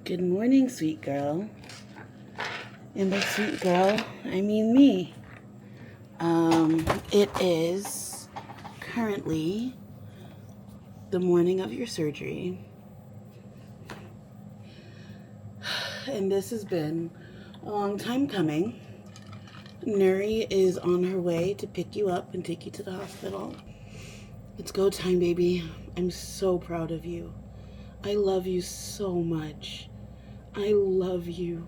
Good morning, sweet girl. And by sweet girl, I mean me. It is currently the morning of your surgery. And this has been a long time coming. Nuri is on her way to pick you up and take you to the hospital. It's go time, baby. I'm so proud of you. I love you so much. I love you.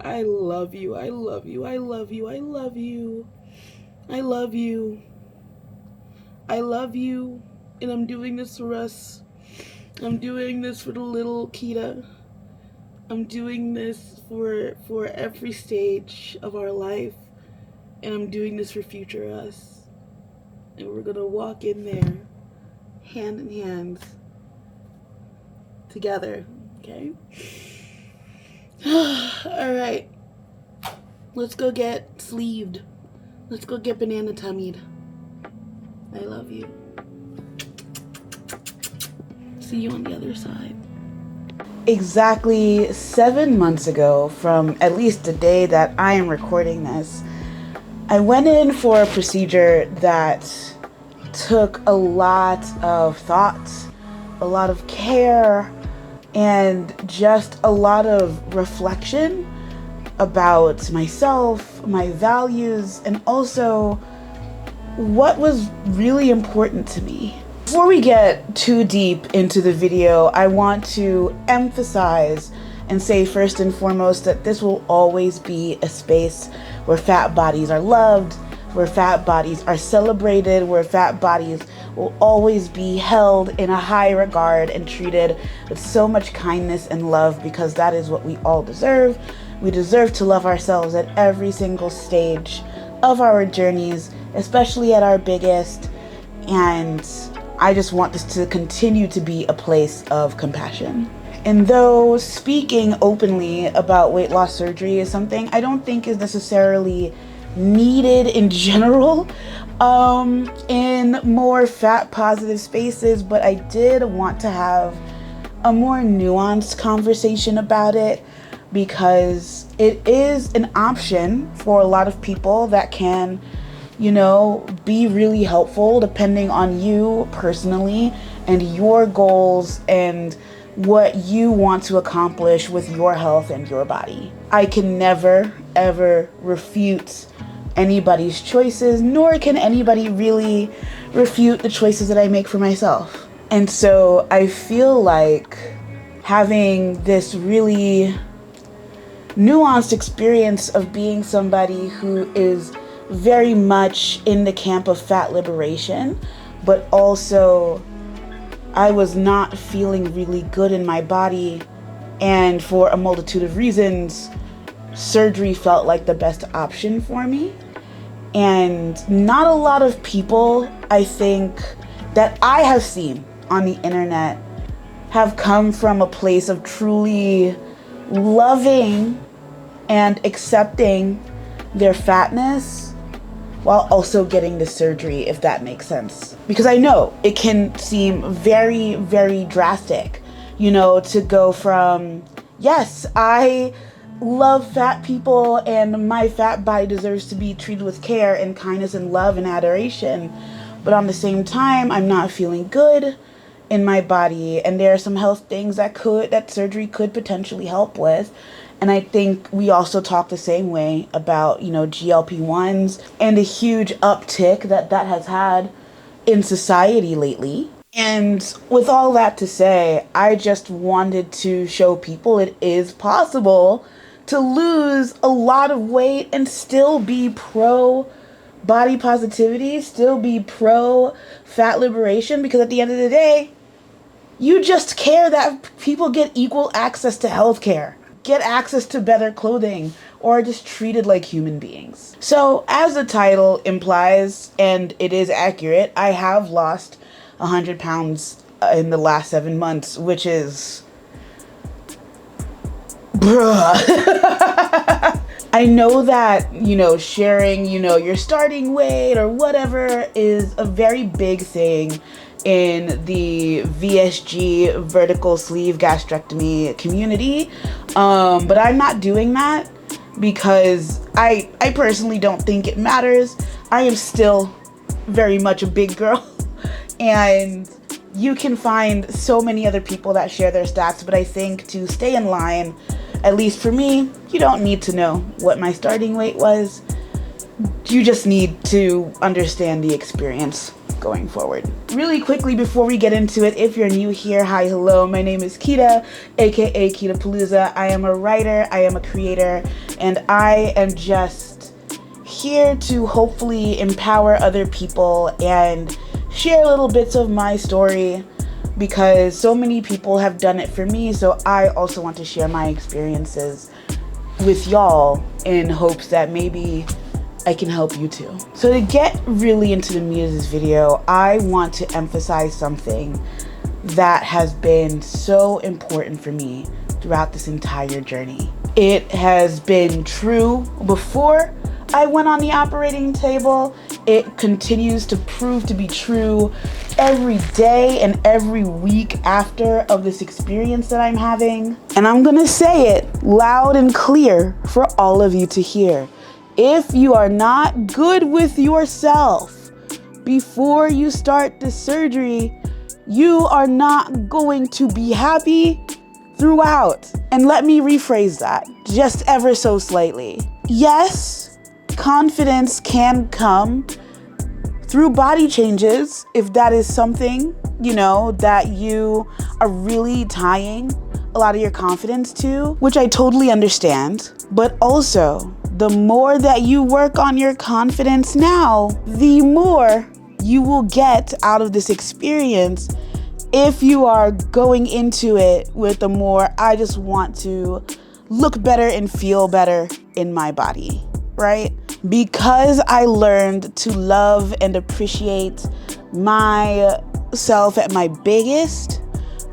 I love you. I love you. I love you. I love you. I love you. I love you. And I'm doing this for us. I'm doing this for the little Kita. I'm doing this for every stage of our life. And I'm doing this for future us. And we're going to walk in there hand in hand together. Okay? All right. Let's go get sleeved. Let's go get banana tummied. I love you. See you on the other side. Exactly 7 months ago, from at least the day that I am recording this, I went in for a procedure that took a lot of thought, a lot of care, and just a lot of reflection about myself, my values, and also what was really important to me. Before we get too deep into the video, I want to emphasize and say first and foremost that this will always be a space where fat bodies are loved, where fat bodies are celebrated, where fat bodies will always be held in a high regard and treated with so much kindness and love, because that is what we all deserve. We deserve to love ourselves at every single stage of our journeys, especially at our biggest. And I just want this to continue to be a place of compassion. And though speaking openly about weight loss surgery is something I don't think is necessarily needed in general in more fat positive spaces, but I did want to have a more nuanced conversation about it, because it is an option for a lot of people that can, be really helpful depending on you personally and your goals and what you want to accomplish with your health and your body. I can never, ever refute anybody's choices, nor can anybody really refute the choices that I make for myself. And so I feel like having this really nuanced experience of being somebody who is very much in the camp of fat liberation, but also I was not feeling really good in my body, and for a multitude of reasons, surgery felt like the best option for me. And not a lot of people, I think, that I have seen on the internet have come from a place of truly loving and accepting their fatness while also getting the surgery, if that makes sense. Because I know it can seem very, very drastic, to go from, yes, I love fat people and my fat body deserves to be treated with care and kindness and love and adoration, but on the same time, I'm not feeling good in my body, and there are some health things that surgery could potentially help with. And I think we also talk the same way about, GLP-1s and the huge uptick that has had in society lately. And with all that to say, I just wanted to show people it is possible to lose a lot of weight and still be pro body positivity, still be pro fat liberation, because at the end of the day, you just care that people get equal access to healthcare, get access to better clothing, or are just treated like human beings. So as the title implies, and it is accurate, I have lost 100 pounds in the last 7 months, which is, bruh. I know that, sharing, your starting weight or whatever is a very big thing in the VSG vertical sleeve gastrectomy community. But I'm not doing that because I personally don't think it matters. I am still very much a big girl and you can find so many other people that share their stats, but I think to stay in line, at least for me, you don't need to know what my starting weight was. You just need to understand the experience going forward. Really quickly before we get into it, if you're new here, hi, hello, my name is Keda, aka Kedapalooza. I am a writer, I am a creator, and I am just here to hopefully empower other people and share little bits of my story because so many people have done it for me, so I also want to share my experiences with y'all in hopes that maybe I can help you too. So to get really into the meat of this video, I want to emphasize something that has been so important for me throughout this entire journey. It has been true before I went on the operating table. It continues to prove to be true every day and every week after of this experience that I'm having. And I'm gonna say it loud and clear for all of you to hear. If you are not good with yourself before you start the surgery, you are not going to be happy throughout. And let me rephrase that just ever so slightly. Yes, confidence can come through body changes if that is something, that you are really tying a lot of your confidence to, which I totally understand. But also, the more that you work on your confidence now, the more you will get out of this experience if you are going into it with a more, I just want to look better and feel better in my body, right? Because I learned to love and appreciate myself at my biggest,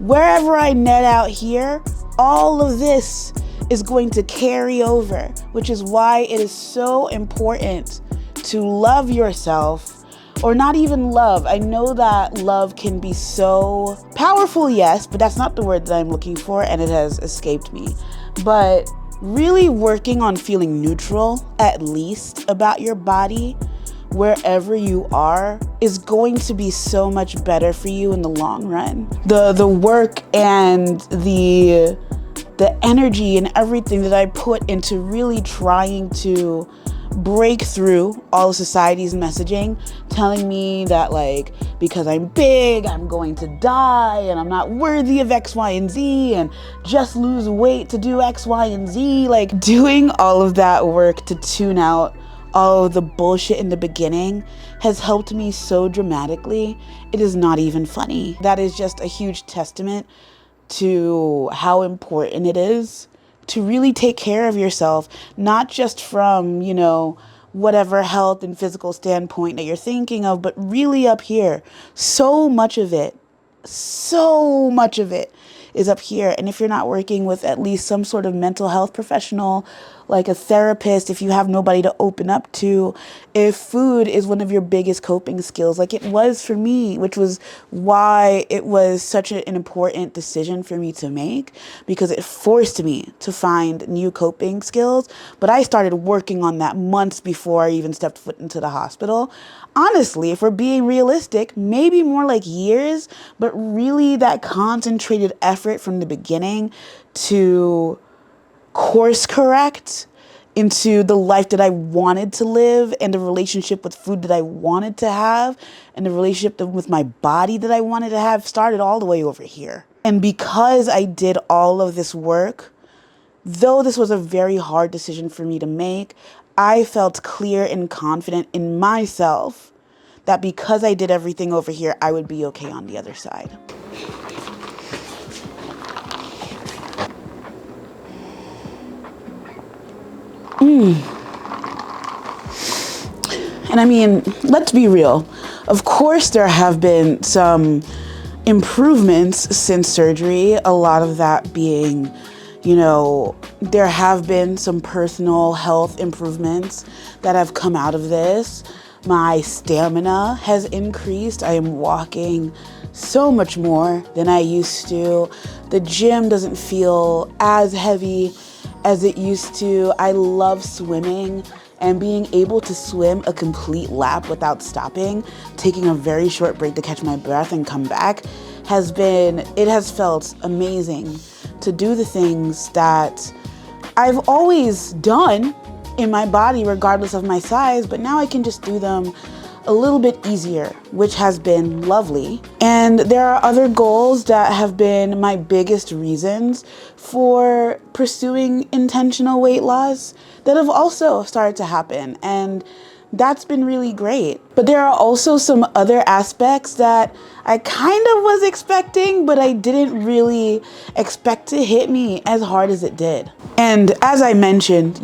wherever I net out here, all of this is going to carry over, which is why it is so important to love yourself, or not even love. I know that love can be so powerful, yes, but that's not the word that I'm looking for, and it has escaped me. But really working on feeling neutral, at least, about your body, wherever you are, is going to be so much better for you in the long run. The work and the energy and everything that I put into really trying to break through all of society's messaging, telling me that because I'm big, I'm going to die and I'm not worthy of X, Y, and Z, and just lose weight to do X, Y, and Z. Doing all of that work to tune out all of the bullshit in the beginning has helped me so dramatically. It is not even funny. That is just a huge testament to how important it is to really take care of yourself, not just from, whatever health and physical standpoint that you're thinking of, but really up here. So much of it is up here. And if you're not working with at least some sort of mental health professional, like a therapist, if you have nobody to open up to, if food is one of your biggest coping skills, like it was for me, which was why it was such an important decision for me to make, because it forced me to find new coping skills. But I started working on that months before I even stepped foot into the hospital. Honestly, if we're being realistic, maybe more like years, but really that concentrated effort from the beginning to course correct into the life that I wanted to live, and the relationship with food that I wanted to have, and the relationship with my body that I wanted to have started all the way over here. And because I did all of this work, though this was a very hard decision for me to make, I felt clear and confident in myself that because I did everything over here, I would be okay on the other side. And I mean, let's be real. Of course, there have been some improvements since surgery, a lot of that being, there have been some personal health improvements that have come out of this. My stamina has increased. I am walking so much more than I used to. The gym doesn't feel as heavy as it used to. I love swimming, and being able to swim a complete lap without stopping, taking a very short break to catch my breath and come back, it has felt amazing to do the things that I've always done in my body regardless of my size, but now I can just do them a little bit easier, which has been lovely. And there are other goals that have been my biggest reasons for pursuing intentional weight loss that have also started to happen, and that's been really great. But there are also some other aspects that I kind of was expecting, but I didn't really expect to hit me as hard as it did. And as I mentioned,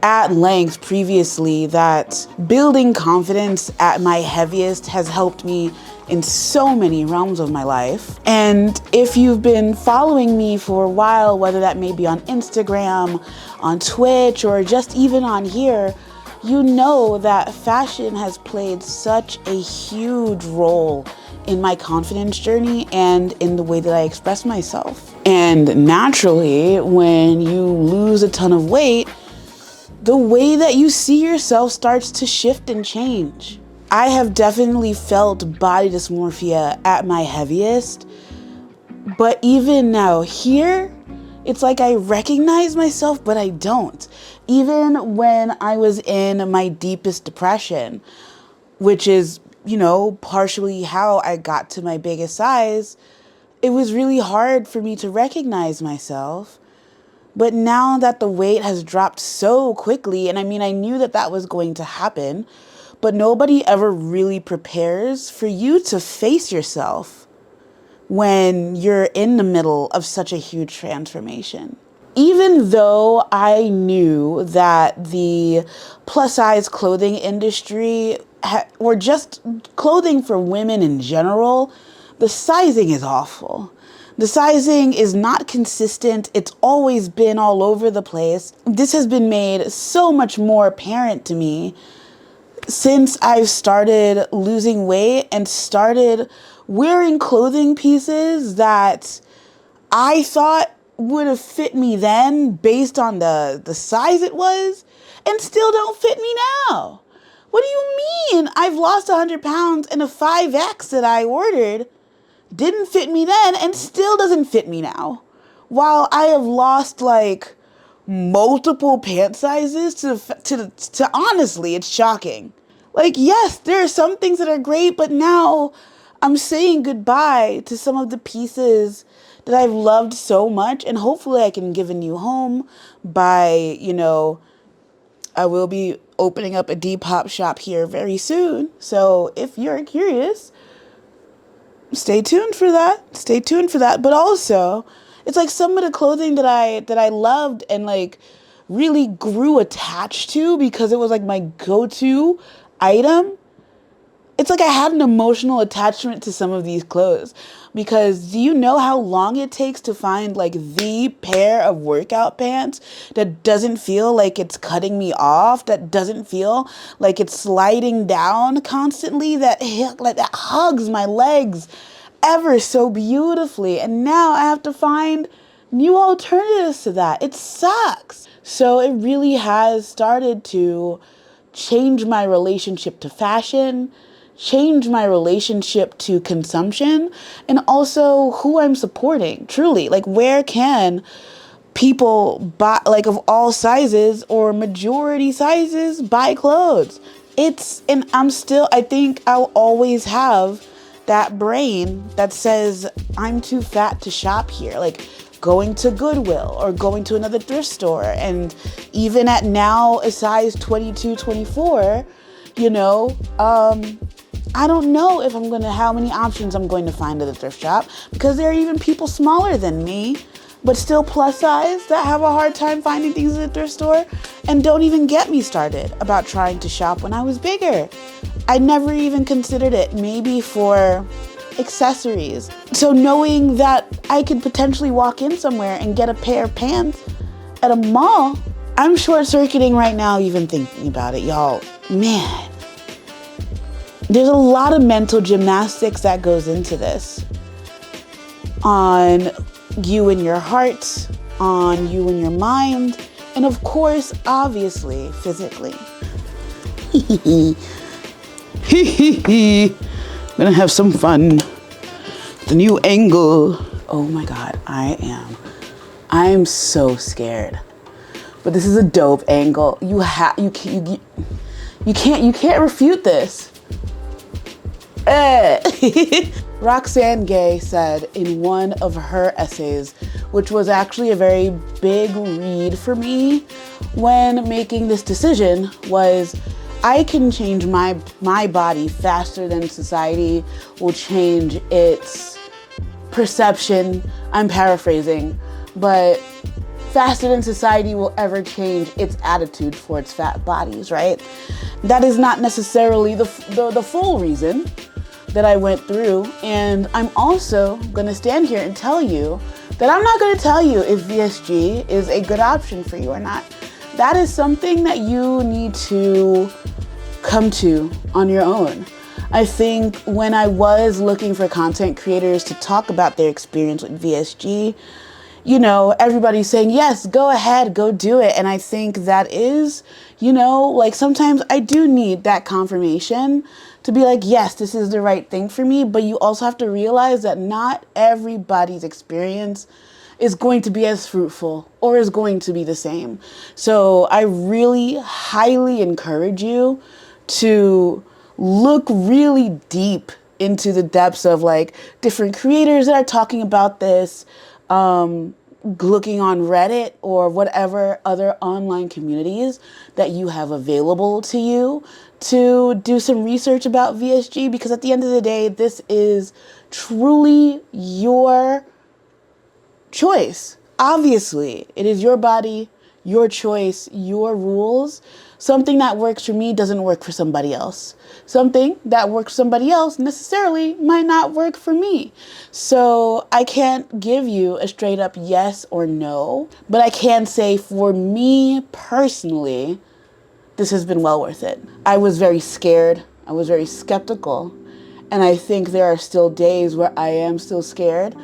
at length previously, that building confidence at my heaviest has helped me in so many realms of my life. And if you've been following me for a while, whether that may be on Instagram, on Twitch, or just even on here, you know that fashion has played such a huge role in my confidence journey and in the way that I express myself. And naturally, when you lose a ton of weight, the way that you see yourself starts to shift and change. I have definitely felt body dysmorphia at my heaviest, but even now here, it's like I recognize myself, but I don't. Even when I was in my deepest depression, which is, partially how I got to my biggest size, it was really hard for me to recognize myself. But now that the weight has dropped so quickly, and I knew that was going to happen, but nobody ever really prepares for you to face yourself when you're in the middle of such a huge transformation. Even though I knew that the plus size clothing industry, or just clothing for women in general, the sizing is awful. The sizing is not consistent. It's always been all over the place. This has been made so much more apparent to me since I've started losing weight and started wearing clothing pieces that I thought would have fit me then based on the size it was, and still don't fit me now. What do you mean? I've lost 100 pounds and a 5X that I ordered didn't fit me then and still doesn't fit me now. While I have lost multiple pant sizes to honestly, it's shocking. Yes, there are some things that are great, but now I'm saying goodbye to some of the pieces that I've loved so much, and hopefully I can give a new home by, I will be opening up a Depop shop here very soon. So if you're curious, stay tuned for that. But also, it's some of the clothing that I loved and really grew attached to because it was my go-to item. It's I had an emotional attachment to some of these clothes, because do you know how long it takes to find the pair of workout pants that doesn't feel like it's cutting me off, that doesn't feel like it's sliding down constantly, that hugs my legs ever so beautifully. And now I have to find new alternatives to that. It sucks. So it really has started to change my relationship to fashion, change my relationship to consumption, and also who I'm supporting. Think, like, where can people buy, like, of all sizes or majority sizes, buy clothes? And I think I'll always have that brain that says I'm too fat to shop here. Like, going to Goodwill or going to another thrift store. And even at now a size 22, 24, I don't know how many options I'm going to find at the thrift shop, because there are even people smaller than me, but still plus size, that have a hard time finding things at the thrift store. And don't even get me started about trying to shop when I was bigger. I never even considered it, maybe for accessories. So knowing that I could potentially walk in somewhere and get a pair of pants at a mall, I'm short-circuiting right now even thinking about it, y'all. Man, There's a lot of mental gymnastics that goes into this. On you and your heart, on you and your mind, and of course, obviously, physically. Gonna have some fun. The new angle. Oh my God, I'm so scared. But this is a dope angle. You can't refute this. Roxane Gay said in one of her essays, which was actually a very big read for me when making this decision, was I can change my body faster than society will change its perception. I'm paraphrasing, but faster than society will ever change its attitude towards fat bodies, right? That is not necessarily the full reason that I went through. And I'm also gonna stand here and tell you that I'm not gonna tell you if VSG is a good option for you or not. That is something that you need to come to on your own. I think when I was looking for content creators to talk about their experience with VSG, you know, everybody's saying, yes, go ahead, go do it. And I think that is, you know, like sometimes I do need that confirmation to be like, yes, this is the right thing for me. But you also have to realize that not everybody's experience is going to be as fruitful or is going to be the same. So I really highly encourage you to look really deep into the depths of like different creators that are talking about this, looking on Reddit or whatever other online communities that you have available to you to do some research about VSG, because at the end of the day, this is truly your choice. Obviously, it is your body, your choice, your rules. Something that works for me doesn't work for somebody else. Something that works for somebody else necessarily might not work for me. So I can't give you a straight up yes or no, but I can say for me personally, this has been well worth it. I was very scared. I was very skeptical. And I think there are still days where I am still scared.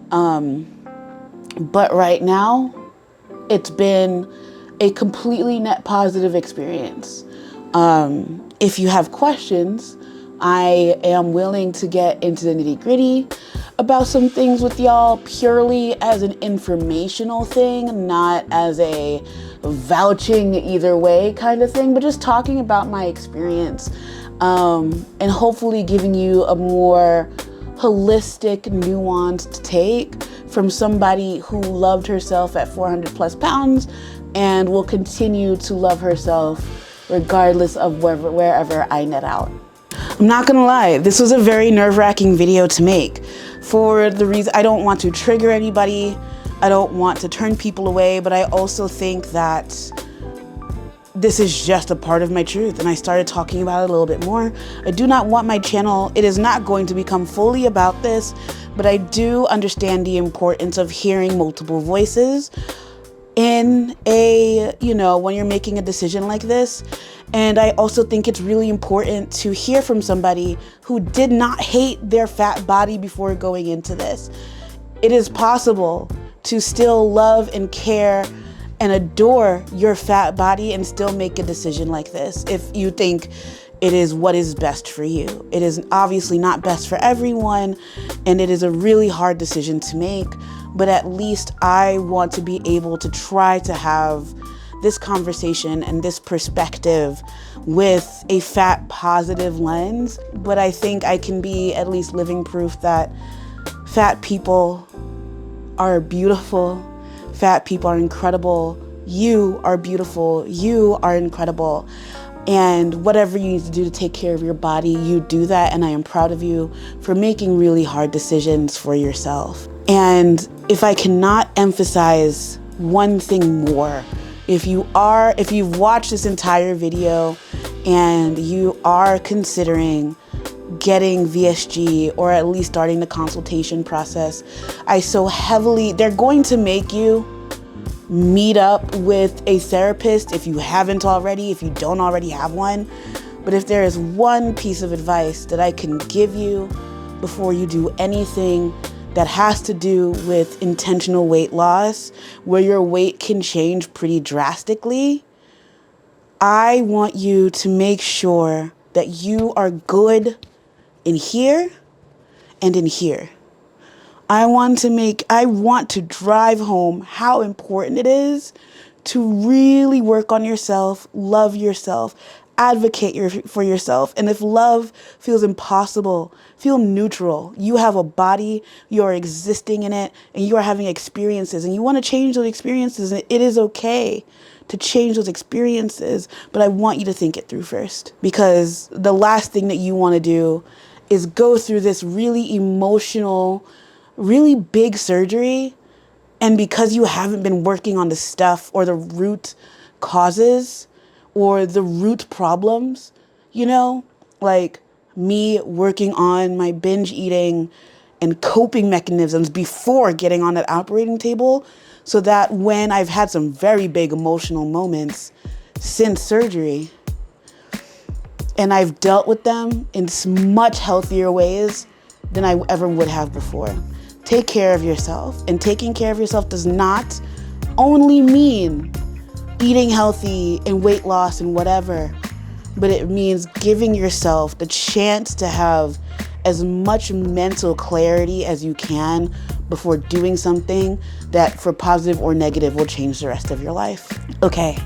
But right now, it's been a completely net positive experience. If you have questions, I am willing to get into the nitty-gritty about some things with y'all purely as an informational thing, not as a vouching either way kind of thing, but just talking about my experience, and hopefully giving you a more holistic, nuanced take from somebody who loved herself at 400 plus pounds and will continue to love herself regardless of wherever I net out. I'm not gonna lie, this was a very nerve-wracking video to make for the reason I don't want to trigger anybody. I don't want to turn people away, but I also think that this is just a part of my truth, and I started talking about it a little bit more. I do not want my channel, it is not going to become fully about this, but I do understand the importance of hearing multiple voices in a, you know, when you're making a decision like this. And I also think it's really important to hear from somebody who did not hate their fat body before going into this. It is possible to still love and care and adore your fat body and still make a decision like this if you think it is what is best for you. It is obviously not best for everyone, and it is a really hard decision to make, but at least I want to be able to try to have this conversation and this perspective with a fat positive lens. But I think I can be at least living proof that fat people are beautiful. Fat people are incredible. You are beautiful. You are incredible. And whatever you need to do to take care of your body, you do that. And I am proud of you for making really hard decisions for yourself. And if I cannot emphasize one thing more, if you've watched this entire video and you are considering getting VSG or at least starting the consultation process, they're going to make you meet up with a therapist if you haven't already, if you don't already have one. But if there is one piece of advice that I can give you before you do anything that has to do with intentional weight loss, where your weight can change pretty drastically, I want you to make sure that you are good in here and in here. I want to drive home how important it is to really work on yourself, love yourself, advocate for yourself. And if love feels impossible, feel neutral. You have a body, you're existing in it, and you are having experiences, and you want to change those experiences, and it is okay to change those experiences, but I want you to think it through first, because the last thing that you want to do is go through this really emotional, really big surgery, and because you haven't been working on the stuff or the root causes or the root problems, like me working on my binge eating and coping mechanisms before getting on that operating table, so that when I've had some very big emotional moments since surgery, and I've dealt with them in much healthier ways than I ever would have before. Take care of yourself. And taking care of yourself does not only mean eating healthy and weight loss and whatever, but it means giving yourself the chance to have as much mental clarity as you can before doing something that, for positive or negative, will change the rest of your life. Okay,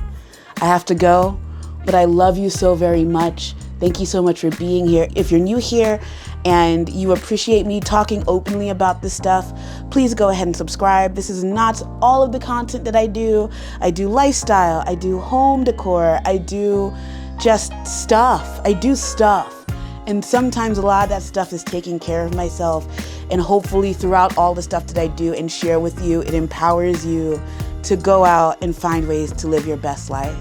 I have to go, but I love you so very much. Thank you so much for being here. If you're new here and you appreciate me talking openly about this stuff, please go ahead and subscribe. This is not all of the content that I do. I do lifestyle, I do home decor, I do just stuff. I do stuff. And sometimes a lot of that stuff is taking care of myself. And hopefully throughout all the stuff that I do and share with you, it empowers you to go out and find ways to live your best life.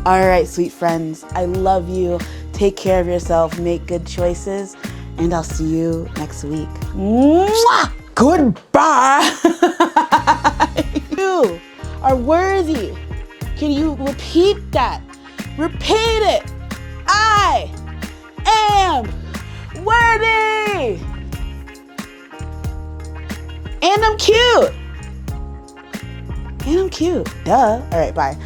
All right, sweet friends, I love you. Take care of yourself, make good choices, and I'll see you next week. Mwah! Goodbye. You are worthy. Can you repeat that? Repeat it. I am worthy. And I'm cute. Duh. All right, bye.